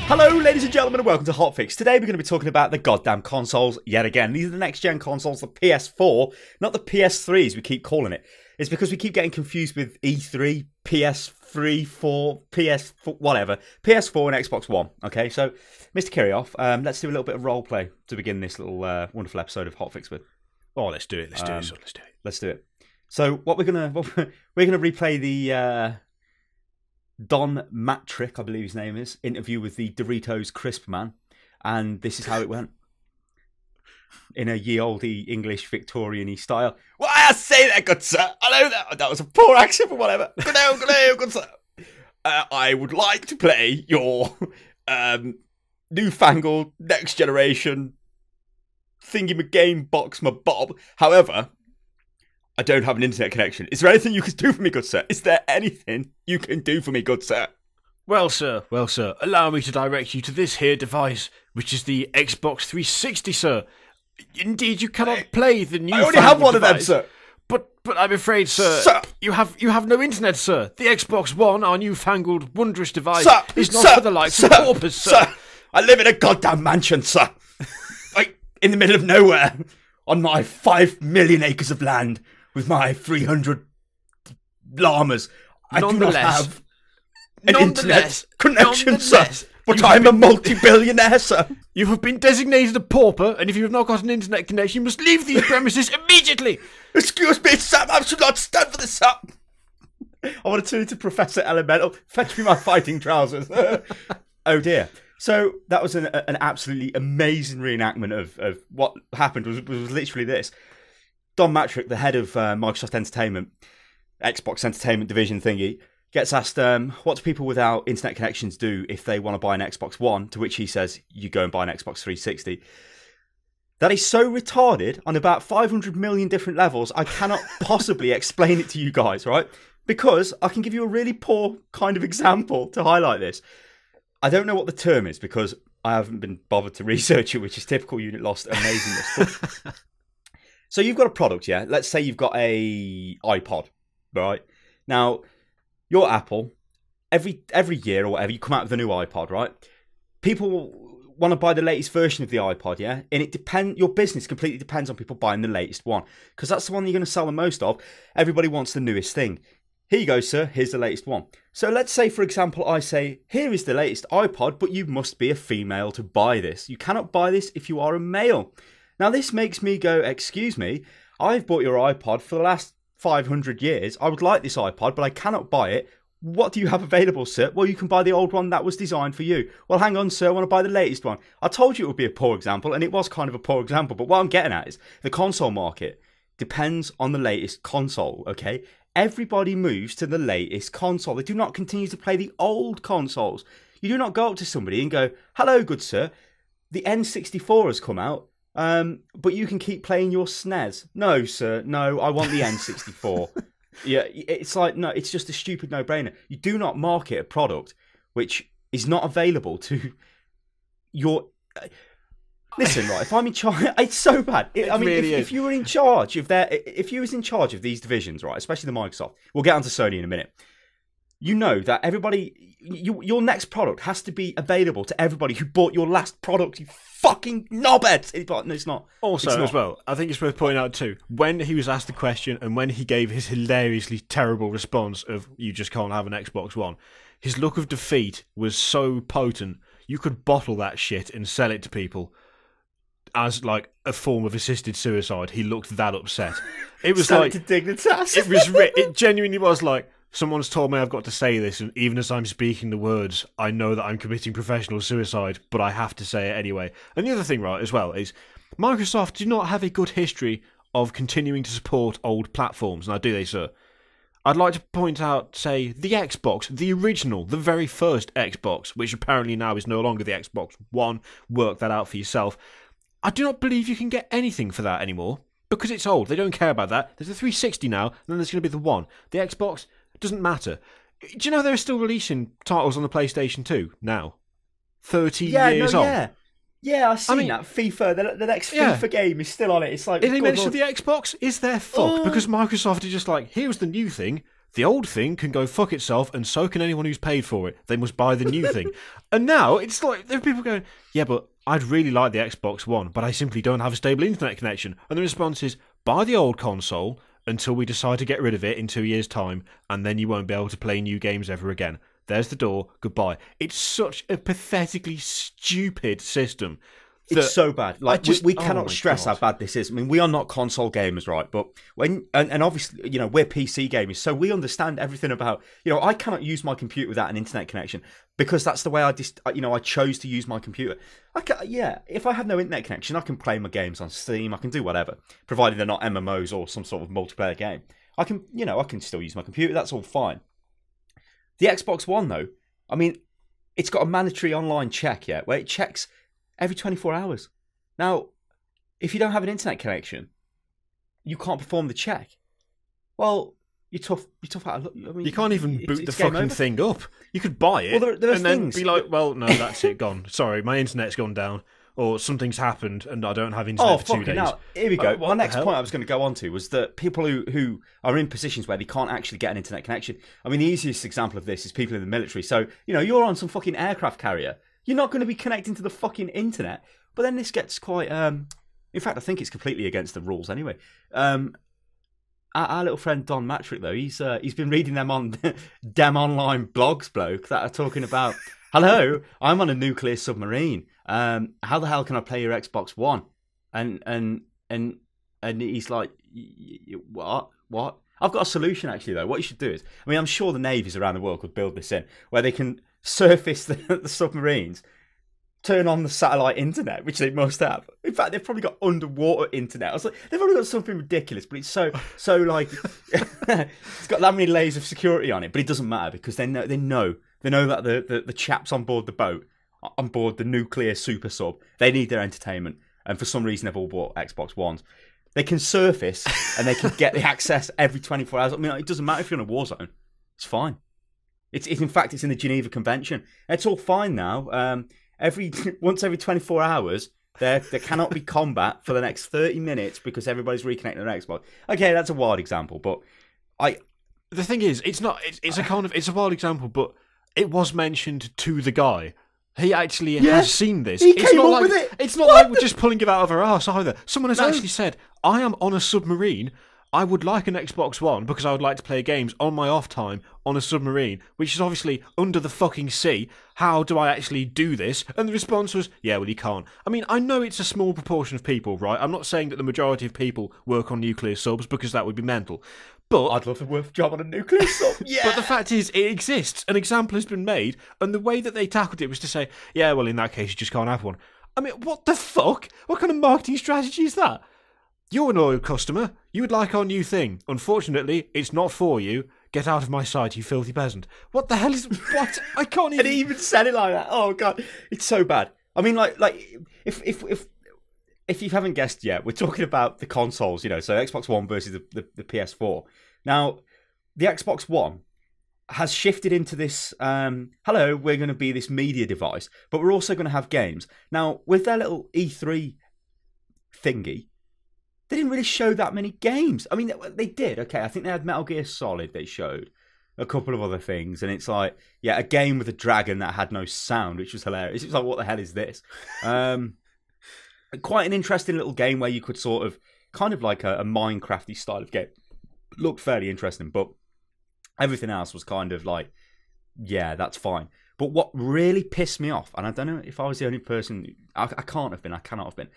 Hello, ladies and gentlemen, and welcome to HOTFIX. Today we're going to be talking about the goddamn consoles yet again. These are the next-gen consoles, the PS4, not the PS3s we keep calling it. It's because we keep getting confused with E3, PS3, 4, PS4, whatever. PS4 and Xbox One, okay? So, Mr. Kirioth, let's do a little bit of roleplay to begin this little wonderful episode of HOTFIX with. Oh, let's do it, let's do it. Let's do it. So, we're gonna replay the Don Mattrick, I believe his name is, interview with the Doritos Crisp Man, and this is how it went. In a ye olde English Victorian-y style. Why I say that, good sir? I know that was a poor accent, but whatever. Good sir. I would like to play your newfangled next generation thingy-ma-game box my bob. However, I don't have an internet connection. Is there anything you can do for me, good sir? Is there anything you can do for me, good sir? Well, sir, allow me to direct you to this here device, which is the Xbox 360, sir. Indeed, you cannot play the new. I already have one device, of them, sir. But I'm afraid, sir, you have no internet, sir. The Xbox One, our newfangled, wondrous device, is not for the likes of paupers, sir. I live in a goddamn mansion, sir. Like, in the middle of nowhere, on my 5 million acres of land, with my 300 llamas. I do not have an internet connection, sir. But I'm a multi-billionaire, sir. You have been designated a pauper, and if you have not got an internet connection, you must leave these premises immediately. Excuse me, sir. I should not stand for this, sir. I want to turn into Professor Elemental. Fetch me my fighting trousers. Oh, dear. So that was an absolutely amazing reenactment of what happened. Was literally this. Don Mattrick, the head of Microsoft Entertainment, Xbox Entertainment Division thingy, gets asked, what do people without internet connections do if they want to buy an Xbox One? To which he says, you go and buy an Xbox 360. That is so retarded on about 500 million different levels, I cannot possibly explain it to you guys, right? Because I can give you a really poor kind of example to highlight this. I don't know what the term is because I haven't been bothered to research it, which is typical unit lost amazingness. So you've got a product, yeah? Let's say you've got a iPod, right? Now, you're Apple. Every year or whatever, you come out with a new iPod, right? People want to buy the latest version of the iPod, yeah? And your business completely depends on people buying the latest one because that's the one you're going to sell the most of. Everybody wants the newest thing. Here you go, sir. Here's the latest one. So let's say, for example, I say, here is the latest iPod, but you must be a female to buy this. You cannot buy this if you are a male. Now, this makes me go, excuse me, I've bought your iPod for the last 500 years. I would like this iPod, but I cannot buy it. What do you have available, sir? Well, you can buy the old one that was designed for you. Well, hang on, sir, I want to buy the latest one. I told you it would be a poor example, and it was kind of a poor example, but what I'm getting at is the console market depends on the latest console, okay? Everybody moves to the latest console. They do not continue to play the old consoles. You do not go up to somebody and go, hello, good sir, the N64 has come out. But you can keep playing your SNES. No, sir. No, I want the N64. Yeah, it's like, no, it's just a stupid no-brainer. You do not market a product which is not available to your... Listen, right, if I'm in charge... It's so bad. If you were in charge of if you was in charge of these divisions, right, especially the Microsoft, we'll get onto Sony in a minute, you know that everybody... your next product has to be available to everybody who bought your last product, you fucking knobheads. No, it's not. Also, it's not. As well, I think it's worth pointing out too, when he was asked the question and when he gave his hilariously terrible response of, you just can't have an Xbox One, his look of defeat was so potent, you could bottle that shit and sell it to people as like a form of assisted suicide. He looked that upset. It was like... to Dignitas. It genuinely was like, someone's told me I've got to say this, and even as I'm speaking the words, I know that I'm committing professional suicide, but I have to say it anyway. And the other thing, right, as well, is Microsoft do not have a good history of continuing to support old platforms. Now, do they, sir? I'd like to point out, say, the Xbox, the original, the very first Xbox, which apparently now is no longer the Xbox One. Work that out for yourself. I do not believe you can get anything for that anymore, because it's old. They don't care about that. There's a 360 now, and then there's going to be the One. The Xbox... doesn't matter. Do you know they're still releasing titles on the PlayStation 2 now? 30 years on. Yeah, I've seen that. FIFA, the next FIFA game is still on it. It's like... If they mention the Xbox, is their fuck? Because Microsoft is just like, here's the new thing. the old thing can go fuck itself, and so can anyone who's paid for it. They must buy the new thing. And now it's like there are people going, yeah, but I'd really like the Xbox One, but I simply don't have a stable internet connection. And the response is, buy the old console until we decide to get rid of it in 2 years' time, and then you won't be able to play new games ever again. There's the door. Goodbye. It's such a pathetically stupid system. It's so bad. Like we cannot stress how bad this is. I mean, we are not console gamers, right? But and obviously, you know, we're PC gamers, so we understand everything about. You know, I cannot use my computer without an internet connection because that's the way I chose to use my computer. If I have no internet connection, I can play my games on Steam. I can do whatever, provided they're not MMOs or some sort of multiplayer game. I can still use my computer. That's all fine. The Xbox One, though, I mean, it's got a mandatory online check, where it checks every 24 hours. Now, if you don't have an internet connection, you can't perform the check. Well, you're tough out. I mean, you can't even boot the fucking thing up. You could buy it and then be like, well, no, that's it, gone. Sorry, my internet's gone down. Or something's happened and I don't have internet for 2 days. Now, here we go. My next point I was going to go on to was that people who are in positions where they can't actually get an internet connection. I mean, the easiest example of this is people in the military. So, you know, you're on some fucking aircraft carrier. You're not going to be connecting to the fucking internet. But then this gets quite... in fact, I think it's completely against the rules anyway. Our little friend Don Mattrick, though, he's been reading them on dem online blogs, bloke, that are talking about... Hello, I'm on a nuclear submarine. How the hell can I play your Xbox One? And he's like, what? I've got a solution actually though. What you should do is, I mean, I'm sure the navies around the world could build this in, where they can surface the submarines, turn on the satellite internet, which they must have. In fact, they've probably got underwater internet. I was like, they've probably got something ridiculous, but it's so like, it's got that many layers of security on it. But it doesn't matter because they know that the chaps on board the boat, on board the nuclear super sub, they need their entertainment. And for some reason, they've all bought Xbox Ones. They can surface and they can get the access every 24 hours. I mean, it doesn't matter if you're in a war zone. It's fine. It's in fact, it's in the Geneva Convention. It's all fine now. Once every 24 hours, there cannot be combat for the next 30 minutes because everybody's reconnecting their Xbox. Okay, that's a wild example, but the thing is, it's a wild example, but it was mentioned to the guy. He actually has seen this. It's not like we're just pulling it out of our arse either. Someone has actually said, I am on a submarine. I would like an Xbox One because I would like to play games on my off time on a submarine, which is obviously under the fucking sea. How do I actually do this? And the response was, yeah, well, you can't. I mean, I know it's a small proportion of people, right? I'm not saying that the majority of people work on nuclear subs because that would be mental. But I'd love to work a job on a nuclear sub. Yeah. But the fact is, it exists. An example has been made, and the way that they tackled it was to say, yeah, well, in that case, you just can't have one. I mean, what the fuck? What kind of marketing strategy is that? You're an loyal customer. You would like our new thing. Unfortunately, it's not for you. Get out of my sight, you filthy peasant. What the hell is... What? I can't even... And he even said it like that. Oh, God. It's so bad. I mean, like if you haven't guessed yet, we're talking about the consoles, you know, so Xbox One versus the PS4. Now, the Xbox One has shifted into this, hello, we're going to be this media device, but we're also going to have games. Now, with their little E3 thingy, they didn't really show that many games. I mean, they did, okay, I think they had Metal Gear Solid they showed, a couple of other things, and it's like, yeah, a game with a dragon that had no sound, which was hilarious. It was like, what the hell is this? Quite an interesting little game where you could sort of, kind of like a Minecrafty style of game. Looked fairly interesting, but everything else was kind of like, yeah, that's fine. But what really pissed me off, and I don't know if I was the only person, I cannot have been,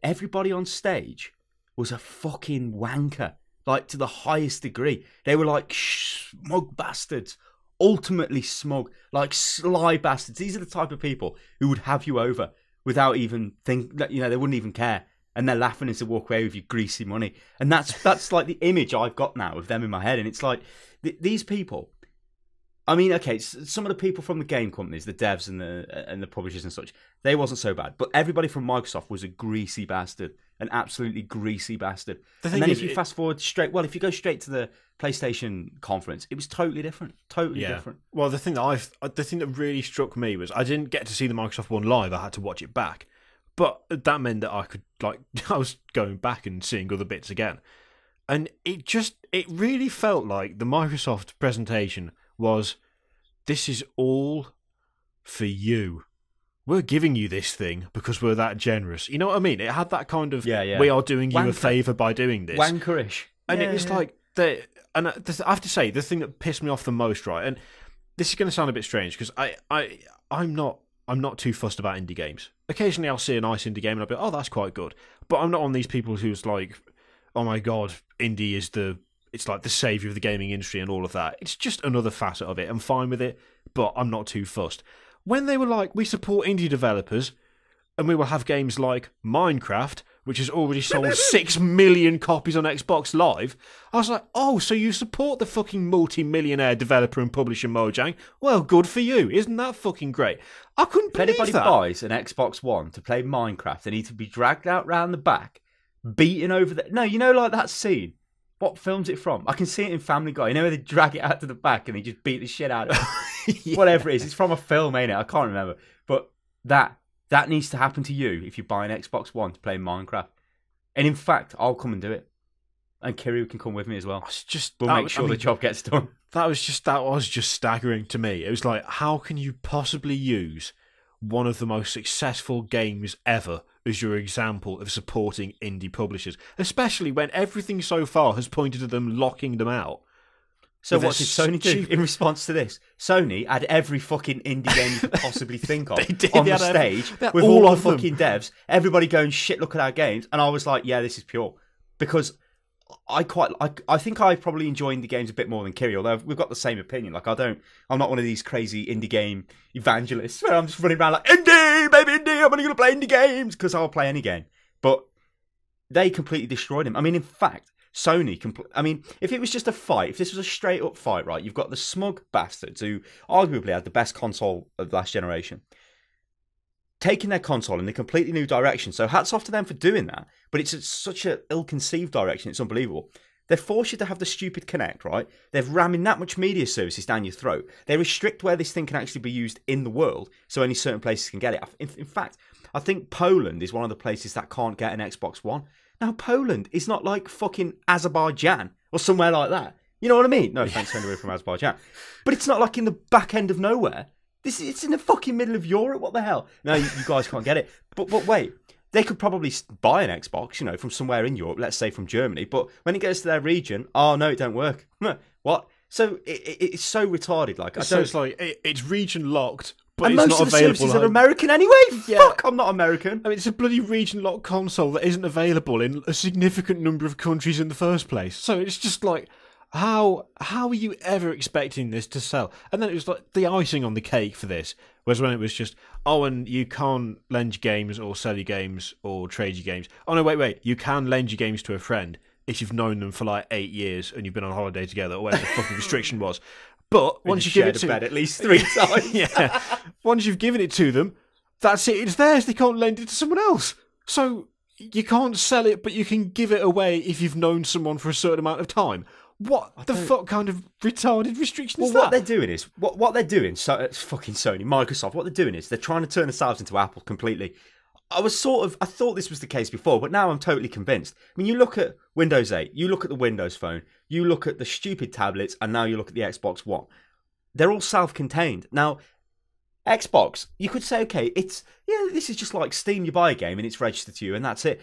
everybody on stage was a fucking wanker, like to the highest degree. They were like smug bastards, ultimately smug, like sly bastards. These are the type of people who would have you over without even they wouldn't even care. And they're laughing as they walk away with your greasy money. And that's like the image I've got now of them in my head. And it's like, these people, I mean, okay, some of the people from the game companies, the devs and the publishers and such, they wasn't so bad. But everybody from Microsoft was a greasy bastard, an absolutely greasy bastard. And then if you fast forward if you go straight to the PlayStation conference, it was totally different, different. Well, the thing that really struck me was I didn't get to see the Microsoft one live. I had to watch it back. But that meant that I was going back and seeing other bits again. And it really felt like the Microsoft presentation was, this is all for you. We're giving you this thing because we're that generous. You know what I mean? It had that kind of, we are doing you a favour by doing this. Wankerish. And it was like, I have to say, the thing that pissed me off the most, right, and this is going to sound a bit strange because I'm not too fussed about indie games. Occasionally I'll see a nice indie game and I'll be, oh, that's quite good. But I'm not one of these people who's like, oh my god, indie is it's like the saviour of the gaming industry and all of that. It's just another facet of it. I'm fine with it, but I'm not too fussed. When they were like, we support indie developers, and we will have games like Minecraft, which has already sold 6 million copies on Xbox Live, I was like, oh, so you support the fucking multi-millionaire developer and publisher Mojang? Well, good for you. Isn't that fucking great? I couldn't believe that. If anybody buys an Xbox One to play Minecraft, they need to be dragged out round the back, beaten over the... No, you know, like that scene? What film's it from? I can see it in Family Guy. You know where they drag it out to the back and they just beat the shit out of it? Yeah. Whatever it is. It's from a film, ain't it? I can't remember. But that needs to happen to you if you buy an Xbox One to play Minecraft. And in fact, I'll come and do it. And Kiryu can come with me as well. We'll make sure the job gets done. That was just staggering to me. It was like, how can you possibly use one of the most successful games ever as your example of supporting indie publishers, especially when everything so far has pointed to them locking them out? So what did Sony do in response to this? Sony had every fucking indie game you could possibly think of on the stage with all the fucking devs, everybody going, shit, look at our games. And I was like, yeah, this is pure. Because I think I probably enjoy indie games a bit more than Kiri, although we've got the same opinion. Like, I'm not one of these crazy indie game evangelists where I'm just running around like, indie, baby, indie, I'm only going to play indie games, because I'll play any game. But they completely destroyed him. I mean, in fact, Sony, if it was just a fight, if this was a straight up fight, right, you've got the smug bastards who arguably had the best console of last generation, taking their console in a completely new direction. So hats off to them for doing that. But it's such an ill-conceived direction. It's unbelievable. They force you to have the stupid Kinect, right? They're ramming that much media services down your throat. They restrict where this thing can actually be used in the world, so only certain places can get it. In fact, I think Poland is one of the places that can't get an Xbox One. Now, Poland is not like fucking Azerbaijan or somewhere like that. You know what I mean? No offense to anyone from Azerbaijan. But it's not like in the back end of nowhere. It's in the fucking middle of Europe. What the hell? No, you guys can't get it. But wait, they could probably buy an Xbox, you know, from somewhere in Europe, let's say from Germany. But when it goes to their region, oh no, it don't work. What? So it's so retarded. Like, so it's like it's region locked, but and it's most not of the available. Services are American anyway. Yeah. Fuck, I'm not American. I mean, it's a bloody region locked console that isn't available in a significant number of countries in the first place. So it's just like, how are you ever expecting this to sell? And then it was like the icing on the cake for this was when it was just, oh, and you can't lend your games or sell your games or trade your games. Oh no, wait, you can lend your games to a friend if you've known them for like 8 years and you've been on holiday together or whatever the fucking restriction was. But once you give it to bed at least 3 times, yeah. Once you've given it to them, that's it. It's theirs. They can't lend it to someone else. So you can't sell it, but you can give it away if you've known someone for a certain amount of time. What the fuck kind of retarded restriction is that? What they're doing is what they're doing. So it's fucking Sony, Microsoft. What they're doing is they're trying to turn themselves into Apple completely. I thought this was the case before, but now I'm totally convinced. I mean, you look at Windows 8, you look at the Windows Phone, you look at the stupid tablets, and now you look at the Xbox One. They're all self-contained. Now, Xbox, you could say, okay, this is just like Steam. You buy a game and it's registered to you, and that's it.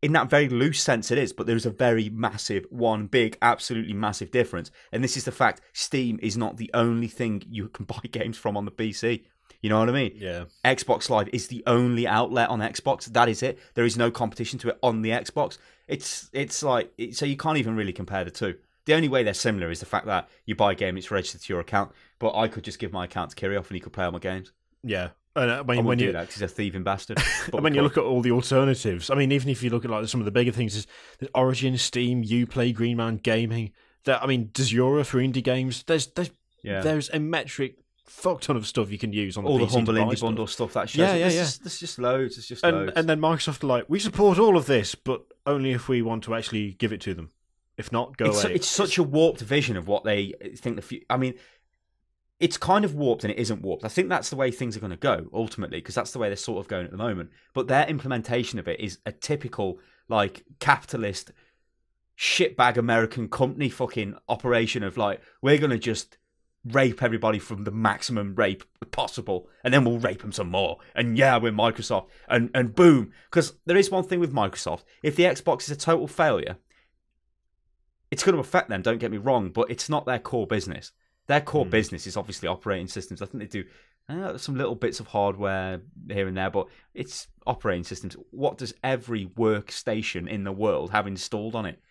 In that very loose sense, it is, but there is a very massive, one big, absolutely massive difference. And this is the fact: Steam is not the only thing you can buy games from on the PC. You know what I mean? Yeah. Xbox Live is the only outlet on Xbox. That is it. There is no competition to it on the Xbox. It's like, so you can't even really compare the two. The only way they're similar is the fact that you buy a game, it's registered to your account. But I could just give my account to Kirioth and he could play all my games. Yeah. And when you do that, 'cause he's a thieving bastard. And when you look at all the alternatives, I mean, even if you look at like some of the bigger things, there's Origin, Steam, Uplay, Green Man Gaming. I mean, Desura for indie games. There's a Mattrick fuck ton of stuff you can use on the all PC the humble indie stuff. Bundle stuff that shows. Yeah. There's just loads. It's just loads. And then Microsoft are like, we support all of this, but only if we want to actually give it to them. If not, go away. It's such a warped vision of what they think the future. I mean, it's kind of warped and it isn't warped. I think that's the way things are going to go ultimately, because that's the way they're sort of going at the moment. But their implementation of it is a typical like capitalist shitbag American company fucking operation of like, we're going to just rape everybody from the maximum rape possible, and then we'll rape them some more. And yeah, we're Microsoft, and boom. Because there is one thing with Microsoft: if the Xbox is a total failure, it's going to affect them. Don't get me wrong, but it's not their core business. Their core business is obviously operating systems. I think they do some little bits of hardware here and there, but it's operating systems. What does every workstation in the world have installed on it?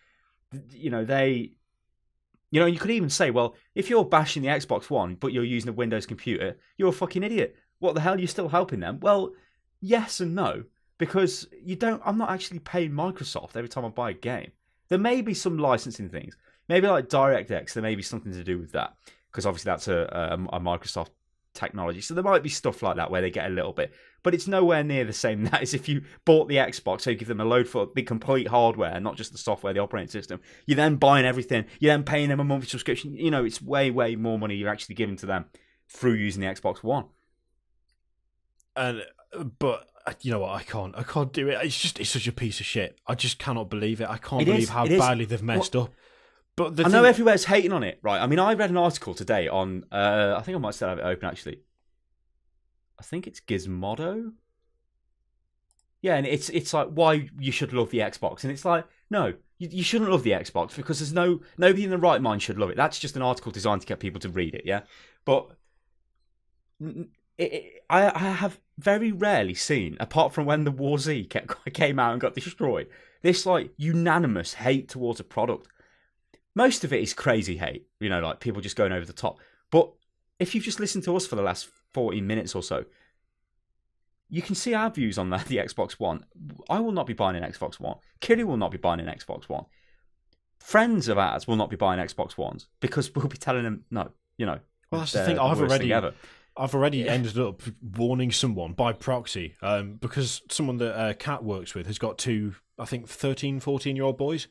You know, you could even say, well, if you're bashing the Xbox One, but you're using a Windows computer, you're a fucking idiot. What the hell? You're still helping them? Well, yes and no, because I'm not actually paying Microsoft every time I buy a game. There may be some licensing things. Maybe like DirectX, there may be something to do with that, because obviously that's a Microsoft technology. So there might be stuff like that where they get a little bit, but it's nowhere near the same as if you bought the Xbox, so you give them a load for the complete hardware, not just the software, the operating system. You're then buying everything. You're then paying them a monthly subscription. You know, it's way, way more money you're actually giving to them through using the Xbox One. But you know what? I can't do it. It's such a piece of shit. I just cannot believe it. I can't believe how badly they've messed up. But I know everywhere's hating on it, right? I mean, I read an article today on, I think I might still have it open, actually. I think it's Gizmodo. Yeah, and it's like, why you should love the Xbox. And it's like, no, you shouldn't love the Xbox, because there's nobody in the right mind should love it. That's just an article designed to get people to read it, yeah? But I have very rarely seen, apart from when the War Z came out and got destroyed, this like unanimous hate towards a product. Most of it is crazy hate, you know, like people just going over the top. But if you've just listened to us for the last 14 minutes or so, you can see our views on the Xbox One. I will not be buying an Xbox One. Kiri will not be buying an Xbox One. Friends of ours will not be buying Xbox Ones, because we'll be telling them, no, you know. Well, that's the thing. I've already ended up warning someone by proxy, because someone that Kat works with has got two, I think, 13, 14-year-old boys.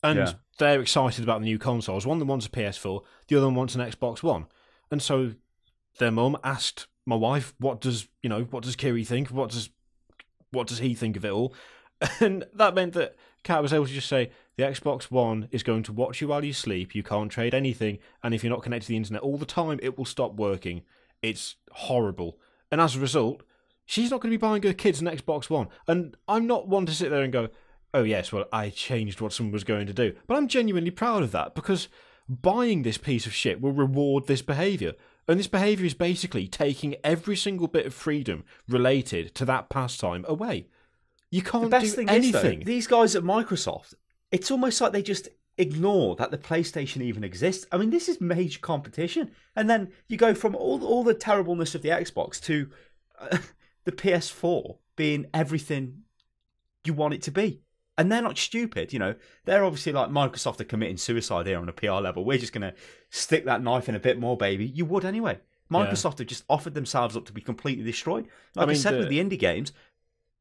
And they're excited about the new consoles. One of them wants a PS4, the other one wants an Xbox One. And so their mum asked my wife, what does Kiri think? What does he think of it all? And that meant that Kat was able to just say, the Xbox One is going to watch you while you sleep, you can't trade anything, and if you're not connected to the internet all the time, it will stop working. It's horrible. And as a result, she's not going to be buying her kids an Xbox One. And I'm not one to sit there and go, oh yes, well, I changed what someone was going to do. But I'm genuinely proud of that, because buying this piece of shit will reward this behaviour. And this behaviour is basically taking every single bit of freedom related to that pastime away. You can't do anything. Is, though, these guys at Microsoft, it's almost like they just ignore that the PlayStation even exists. I mean, this is major competition. And then you go from all the terribleness of the Xbox to the PS4 being everything you want it to be. And they're not stupid, you know. They're obviously like, Microsoft are committing suicide here on a PR level. We're just going to stick that knife in a bit more, baby. You would anyway. Microsoft have just offered themselves up to be completely destroyed. Like I said with the indie games,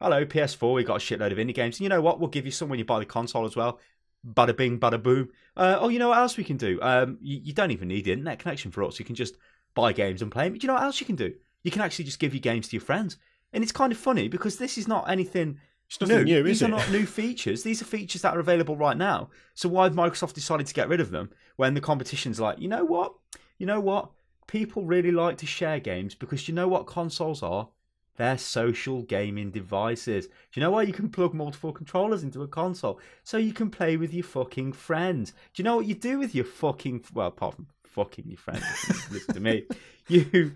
hello, PS4, we got a shitload of indie games. And you know what? We'll give you some when you buy the console as well. Bada bing, bada boom. You know what else we can do? You don't even need the internet connection for us. You can just buy games and play them. But you know what else you can do? You can actually just give your games to your friends. And it's kind of funny, because this is not anything... It's nothing new, These are not new features. These are features that are available right now. So why have Microsoft decided to get rid of them when the competition's like, you know what? People really like to share games, because you know what consoles are? They're social gaming devices. Do you know why you can plug multiple controllers into a console? So you can play with your fucking friends. Do you know what you do with your fucking... Well, apart from fucking your friends, listen to me. You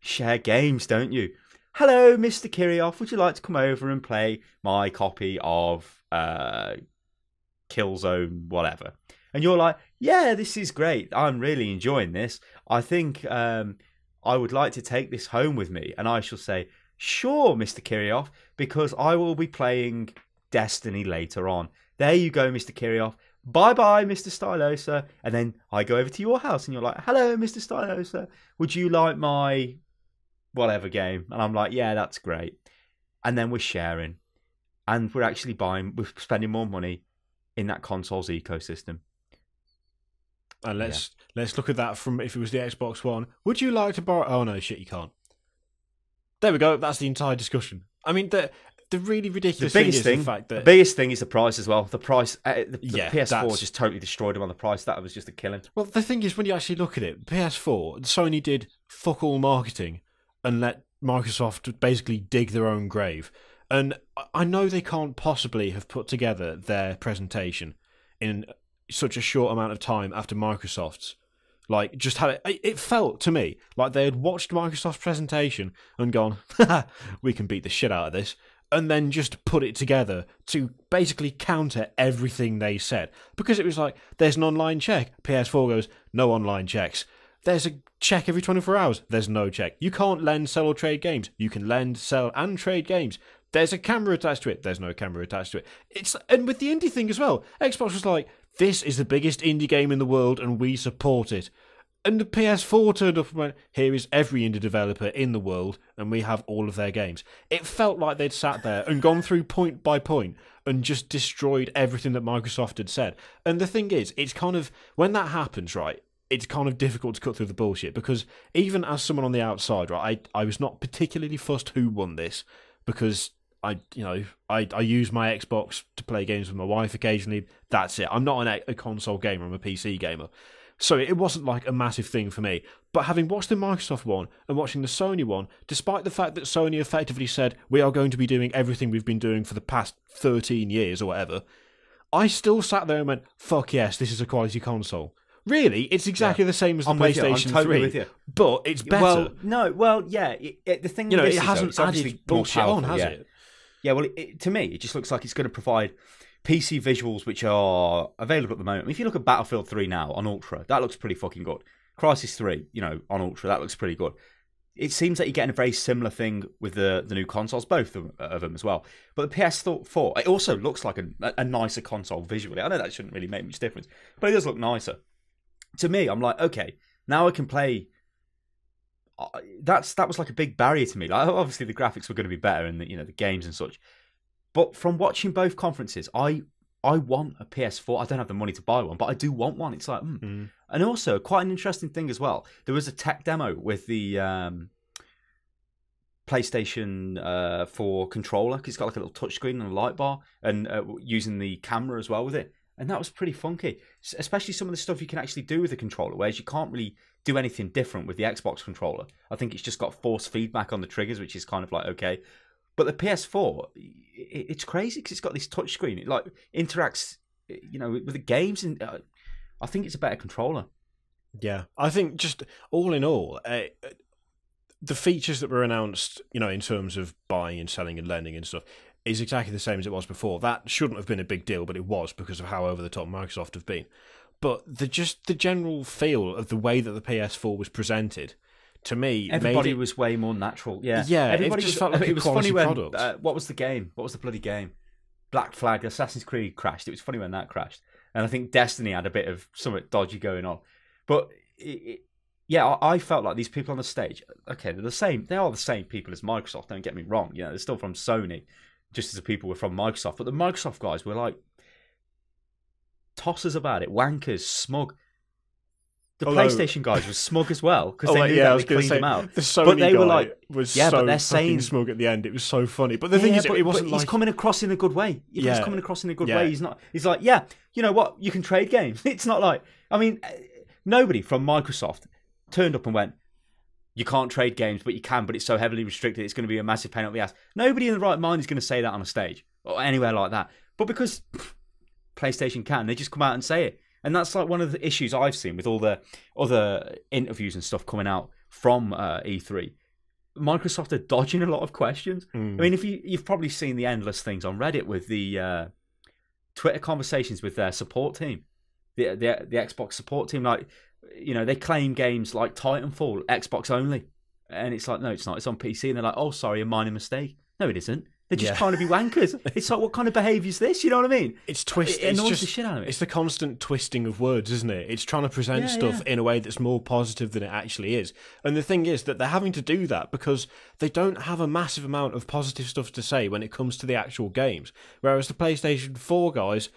share games, don't you? Hello, Mr. Kirioth, would you like to come over and play my copy of Killzone whatever? And you're like, yeah, this is great. I'm really enjoying this. I think I would like to take this home with me. And I shall say, sure, Mr. Kirioth, because I will be playing Destiny later on. There you go, Mr. Kirioth. Bye-bye, Mr. Stylosa. And then I go over to your house and you're like, hello, Mr. Stylosa. Would you like my... whatever game? And I'm like, yeah, that's great. And then we're sharing, and we're actually we're spending more money in that console's ecosystem. And let's look at that from, if it was the Xbox One, would you like to borrow... Oh no, shit, you can't. There we go, that's the entire discussion. I mean, the really ridiculous The thing biggest is thing, the fact that the biggest thing is the price as well. The price, the Yeah, PS4 that's- just totally destroyed them on the price. That was just a killing. well, the thing is, when you actually look at it, PS4, Sony did fuck all marketing and let Microsoft basically dig their own grave. And I know they can't possibly have put together their presentation in such a short amount of time after Microsoft's. Like, just had it felt to me like they had watched Microsoft's presentation and gone, haha, we can beat the shit out of this, and then just put it together to basically counter everything they said. Because it was like, there's an online check. PS4 goes, no online checks. There's a check every 24 hours. There's no check. You can't lend, sell, or trade games. You can lend, sell, and trade games. There's a camera attached to it. There's no camera attached to it. And with the indie thing as well, Xbox was like, this is the biggest indie game in the world and we support it. And the PS4 turned up and went, here is every indie developer in the world and we have all of their games. It felt like they'd sat there and gone through point by point and just destroyed everything that Microsoft had said. And the thing is, it's kind of, when that happens, right, it's kind of difficult to cut through the bullshit because even as someone on the outside, right, I was not particularly fussed who won this because I use my Xbox to play games with my wife occasionally. That's it. I'm not a console gamer. I'm a PC gamer. So it wasn't like a massive thing for me. But having watched the Microsoft one and watching the Sony one, despite the fact that Sony effectively said, we are going to be doing everything we've been doing for the past 13 years or whatever, I still sat there and went, fuck yes, this is a quality console. Really, it's exactly the same as the PlayStation 3, but it's better. The thing it is, hasn't added bullshit on, has it? Yeah, well, to me, it just looks like it's going to provide PC visuals which are available at the moment. I mean, if you look at Battlefield 3 now on Ultra, that looks pretty fucking good. Crisis 3, on Ultra, that looks pretty good. It seems like you're getting a very similar thing with the new consoles, both of them as well. But the PS4, it also looks like a nicer console visually. I know that shouldn't really make much difference, but it does look nicer. To me, I'm like, okay, now I can play. That was like a big barrier to me. Like, obviously, the graphics were going to be better and the games and such. But from watching both conferences, I want a PS4. I don't have the money to buy one, but I do want one. It's like, And also, quite an interesting thing as well. There was a tech demo with the PlayStation 4 controller, because it's got like a little touchscreen and a light bar, and using the camera as well with it. And that was pretty funky, especially some of the stuff you can actually do with the controller, whereas you can't really do anything different with the Xbox controller. I think it's just got force feedback on the triggers, which is kind of like, okay. But the PS4, it's crazy because it's got this touchscreen. It like interacts, with the games, and I think it's a better controller. Yeah, I think just all in all, the features that were announced, in terms of buying and selling and lending and stuff, is exactly the same as it was before. That shouldn't have been a big deal, but it was because of how over the top Microsoft have been. But the general feel of the way that the PS4 was presented, to me, everybody was way more natural. Yeah, everybody just felt like it was quality product. What was the game? What was the bloody game? Black Flag, Assassin's Creed crashed. It was funny when that crashed, and I think Destiny had a bit of something dodgy going on. But I felt like these people on the stage. Okay, they're the same. They are the same people as Microsoft. Don't get me wrong. They're still from Sony, just as the people were from Microsoft. But the Microsoft guys were like tossers about it, wankers, smug. The PlayStation guys were smug as well because they knew that they cleaned them out. The Sony but they guy were like, was yeah, so but they're fucking saying smug at the end. It was so funny. But the thing is, it wasn't like he's coming across in a good way. He's coming across in a good way. He's not. He's like, yeah, you know what? You can trade games. It's not like, I mean, nobody from Microsoft turned up and went, you can't trade games, but you can. But it's so heavily restricted, it's going to be a massive pain up the ass. Nobody in the right mind is going to say that on a stage or anywhere like that. But because PlayStation can, they just come out and say it. And that's like one of the issues I've seen with all the other interviews and stuff coming out from E3. Microsoft are dodging a lot of questions. I mean, if you've probably seen the endless things on Reddit with the Twitter conversations with their support team, the Xbox support team. Like, they claim games like Titanfall Xbox only, and it's like, no, it's not. It's on PC, and they're like, oh, sorry, a minor mistake. No, it isn't. They're just trying to be wankers. It's like, what kind of behaviour is this? You know what I mean? It's twist. It annoys the shit out of me. It's the constant twisting of words, isn't it? It's trying to present stuff in a way that's more positive than it actually is. And the thing is that they're having to do that because they don't have a massive amount of positive stuff to say when it comes to the actual games. Whereas the PlayStation 4 guys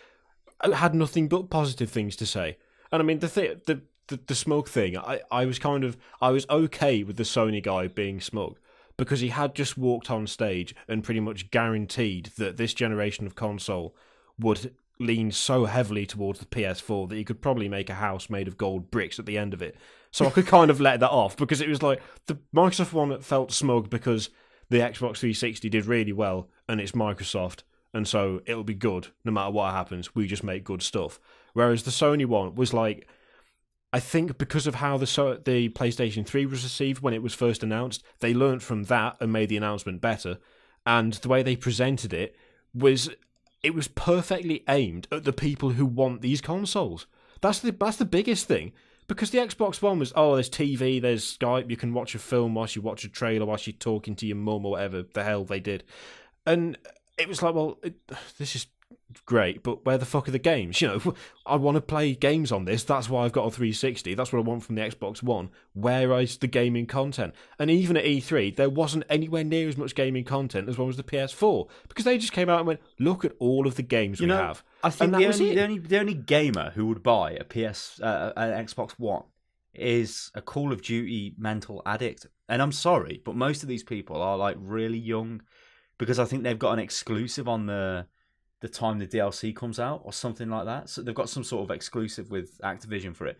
had nothing but positive things to say. And I mean, the smug thing, I was okay with the Sony guy being smug. because he had just walked on stage and pretty much guaranteed that this generation of console would lean so heavily towards the PS4 that he could probably make a house made of gold bricks at the end of it. So I could kind of let that off, because it was like the Microsoft one felt smug because the Xbox 360 did really well and it's Microsoft, and so it'll be good no matter what happens. We just make good stuff. Whereas the Sony one was like, I think because of how the PlayStation 3 was received when it was first announced, they learned from that and made the announcement better. And the way they presented it was perfectly aimed at the people who want these consoles. That's the biggest thing. Because the Xbox One was, there's TV, there's Skype, you can watch a film whilst you watch a trailer, whilst you're talking to your mum or whatever the hell they did. And it was like, this is great, but where the fuck are the games? I want to play games on this. That's why I've got a 360. That's what I want from the Xbox One. Where is the gaming content? And even at E3, there wasn't anywhere near as much gaming content as one was the PS4, because they just came out and went, look at all of the games we have. I think the only gamer who would buy an Xbox One is a Call of Duty mental addict. And I'm sorry, but most of these people are like really young, because I think they've got an exclusive on the time the DLC comes out or something like that. So they've got some sort of exclusive with Activision for it.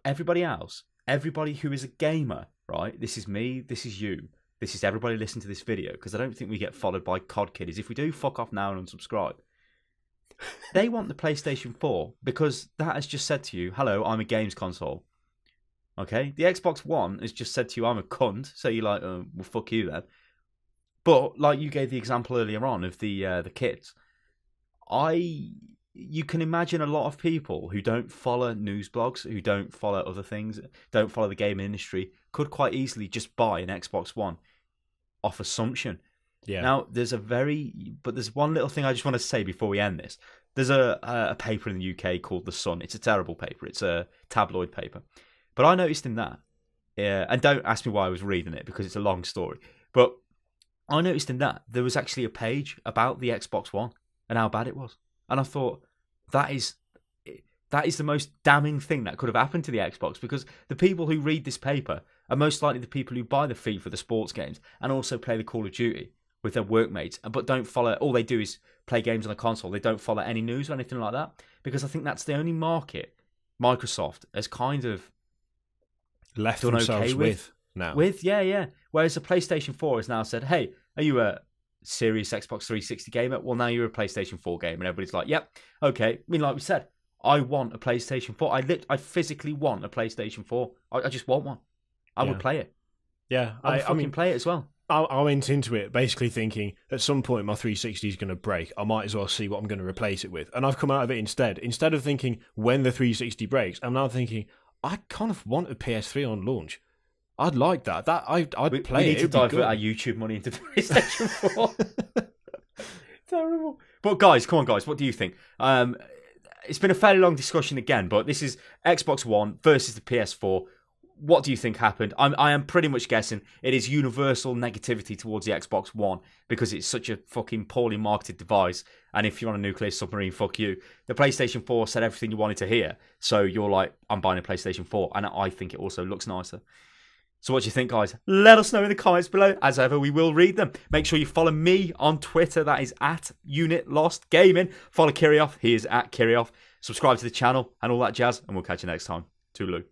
Everybody else, everybody who is a gamer, right? This is me, this is you, this is everybody listening to this video, because I don't think we get followed by COD kiddies. If we do, fuck off now and unsubscribe. They want the PlayStation 4 because that has just said to you, hello, I'm a games console. Okay? The Xbox One has just said to you, I'm a cunt. So you're like, well, fuck you then. But like you gave the example earlier on of the kids, you can imagine a lot of people who don't follow news blogs, who don't follow other things, don't follow the gaming industry, could quite easily just buy an Xbox One off assumption. Yeah. Now there's one little thing I just want to say before we end this. There's a paper in the UK called The Sun. It's a terrible paper. It's a tabloid paper, but I noticed in that, and don't ask me why I was reading it because it's a long story, but I noticed in that there was actually a page about the Xbox One and how bad it was. And I thought, that is the most damning thing that could have happened to the Xbox, because the people who read this paper are most likely the people who buy the FIFA, the sports games, and also play the Call of Duty with their workmates, but don't follow, all they do is play games on a console. They don't follow any news or anything like that, because I think that's the only market Microsoft has kind of left themselves with now. Yeah. Whereas the PlayStation 4 has now said, hey, are you a serious Xbox 360 gamer? Well, now you're a PlayStation 4 gamer. And everybody's like, yep, okay. I mean, like we said, I want a PlayStation 4. I physically want a PlayStation 4. I just want one. I would play it. Yeah. I mean, play it as well. I went into it basically thinking at some point my 360 is going to break. I might as well see what I'm going to replace it with. And I've come out of it instead. Instead of thinking when the 360 breaks, I'm now thinking I kind of want a PS3 on launch. I'd like that. I'd play it. We need to divert our YouTube money into PlayStation 4. Terrible. But guys, come on, guys. What do you think? It's been a fairly long discussion again, but this is Xbox One versus the PS4. What do you think happened? I am pretty much guessing it is universal negativity towards the Xbox One because it's such a fucking poorly marketed device. And if you're on a nuclear submarine, fuck you. The PlayStation 4 said everything you wanted to hear. So you're like, I'm buying a PlayStation 4. And I think it also looks nicer. So what do you think, guys? Let us know in the comments below. As ever, we will read them. Make sure you follow me on Twitter. That is at UnitLostGaming. Follow Kirioth. He is at Kirioth. Subscribe to the channel and all that jazz. And we'll catch you next time. Toodaloo.